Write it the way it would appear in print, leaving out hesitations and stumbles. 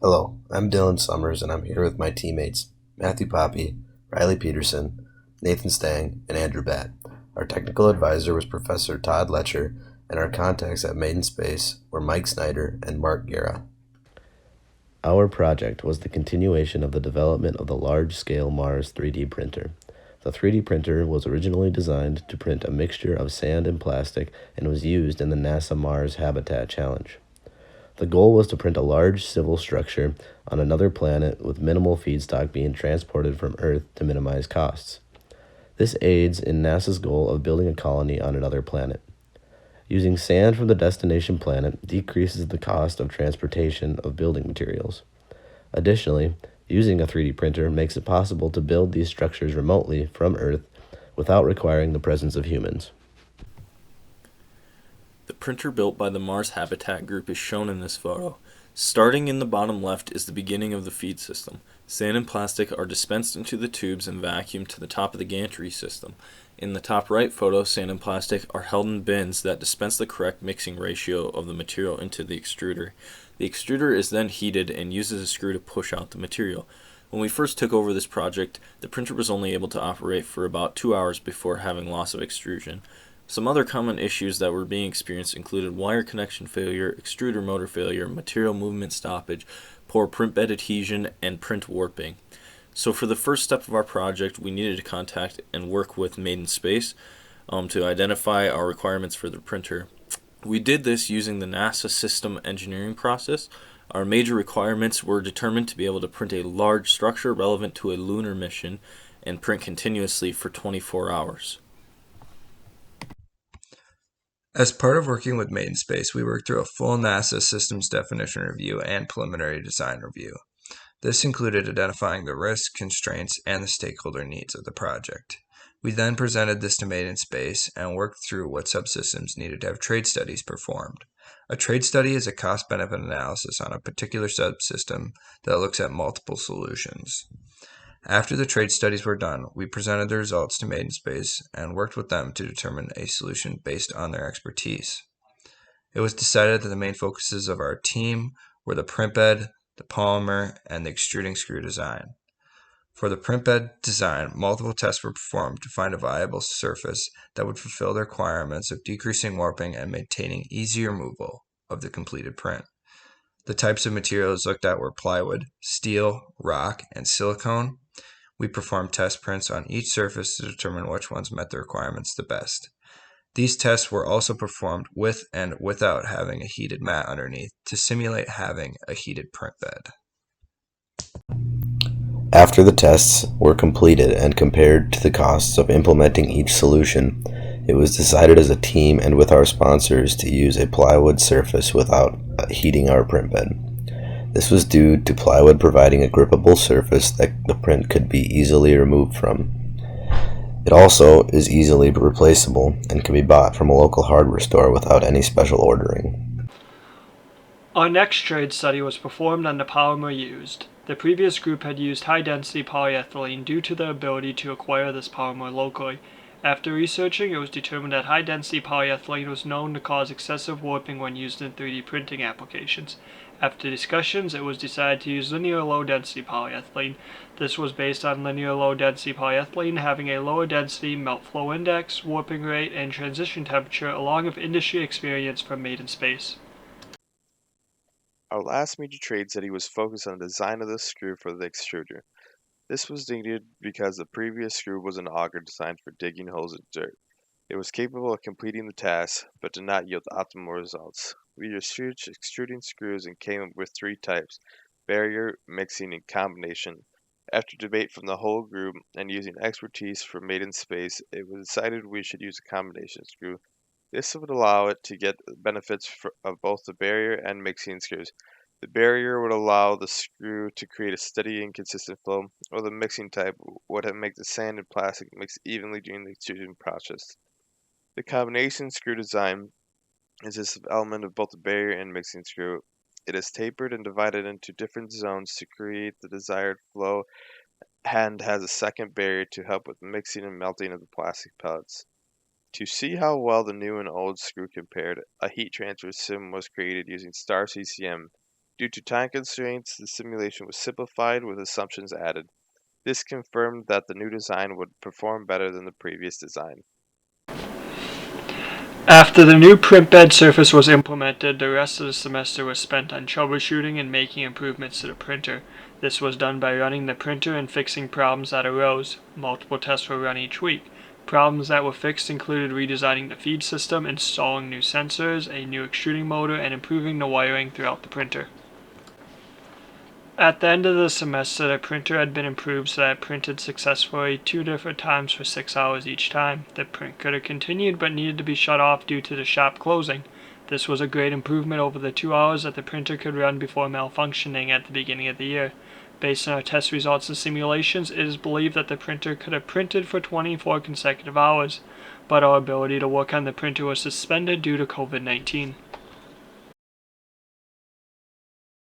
Hello, I'm Dylan Summers, and I'm here with my teammates Matthew Poppy, Riley Peterson, Nathan Stang, and Andrew Batt. Our technical advisor was Professor Todd Letcher, and our contacts at Made in Space were Mike Snyder and Mark Guerra. Our project was the continuation of the development of the large-scale Mars 3D printer. The 3D printer was originally designed to print a mixture of sand and plastic and was used in the NASA Mars Habitat Challenge. The goal was to print a large civil structure on another planet with minimal feedstock being transported from Earth to minimize costs. This aids in NASA's goal of building a colony on another planet. Using sand from the destination planet decreases the cost of transportation of building materials. Additionally, using a 3D printer makes it possible to build these structures remotely from Earth without requiring the presence of humans. The printer built by the Mars Habitat Group is shown in this photo. Starting in the bottom left is the beginning of the feed system. Sand and plastic are dispensed into the tubes and vacuumed to the top of the gantry system. In the top right photo, sand and plastic are held in bins that dispense the correct mixing ratio of the material into the extruder. The extruder is then heated and uses a screw to push out the material. When we first took over this project, the printer was only able to operate for about 2 hours before having loss of extrusion. Some other common issues that were being experienced included wire connection failure, extruder motor failure, material movement stoppage, poor print bed adhesion, and print warping. So for the first step of our project, we needed to contact and work with Made in Space to identify our requirements for the printer. We did this using the NASA system engineering process. Our major requirements were determined to be able to print a large structure relevant to a lunar mission and print continuously for 24 hours. As part of working with Made in Space, we worked through a full NASA systems definition review and preliminary design review. This included identifying the risks, constraints, and the stakeholder needs of the project. We then presented this to Made in Space and worked through what subsystems needed to have trade studies performed. A trade study is a cost-benefit analysis on a particular subsystem that looks at multiple solutions. After the trade studies were done, we presented the results to Made in Space and worked with them to determine a solution based on their expertise. It was decided that the main focuses of our team were the print bed, the polymer, and the extruding screw design. For the print bed design, multiple tests were performed to find a viable surface that would fulfill the requirements of decreasing warping and maintaining easy removal of the completed print. The types of materials looked at were plywood, steel, rock, and silicone. We performed test prints on each surface to determine which ones met the requirements the best. These tests were also performed with and without having a heated mat underneath to simulate having a heated print bed. After the tests were completed and compared to the costs of implementing each solution, it was decided as a team and with our sponsors to use a plywood surface without heating our print bed. This was due to plywood providing a grippable surface that the print could be easily removed from. It also is easily replaceable and can be bought from a local hardware store without any special ordering. Our next trade study was performed on the polymer used. The previous group had used high-density polyethylene due to their ability to acquire this polymer locally. After researching, it was determined that high-density polyethylene was known to cause excessive warping when used in 3D printing applications. After discussions, it was decided to use linear low-density polyethylene. This was based on linear low-density polyethylene having a lower density, melt flow index, warping rate, and transition temperature, along with industry experience from Made in Space. Our last major trade study was focused on the design of the screw for the extruder. This was needed because the previous screw was an auger designed for digging holes in dirt. It was capable of completing the task, but did not yield optimal results. We used extruding screws and came up with 3 types: barrier, mixing, and combination. After debate from the whole group and using expertise from Made in Space, it was decided we should use a combination screw. This would allow it to get the benefits of both the barrier and mixing screws. The barrier would allow the screw to create a steady and consistent flow, while the mixing type would make the sand and plastic mix evenly during the extrusion process. The combination screw design is this element of both the barrier and mixing screw. It is tapered and divided into different zones to create the desired flow and has a second barrier to help with mixing and melting of the plastic pellets. To see how well the new and old screw compared, a heat transfer sim was created using Star CCM. Due to time constraints, the simulation was simplified with assumptions added. This confirmed that the new design would perform better than the previous design. After the new print bed surface was implemented, the rest of the semester was spent on troubleshooting and making improvements to the printer. This was done by running the printer and fixing problems that arose. Multiple tests were run each week. Problems that were fixed included redesigning the feed system, installing new sensors, a new extruding motor, and improving the wiring throughout the printer. At the end of the semester, the printer had been improved so that it printed successfully 2 different times for 6 hours each time. The print could have continued but needed to be shut off due to the shop closing. This was a great improvement over the 2 hours that the printer could run before malfunctioning at the beginning of the year. Based on our test results and simulations, it is believed that the printer could have printed for 24 consecutive hours, but our ability to work on the printer was suspended due to COVID-19.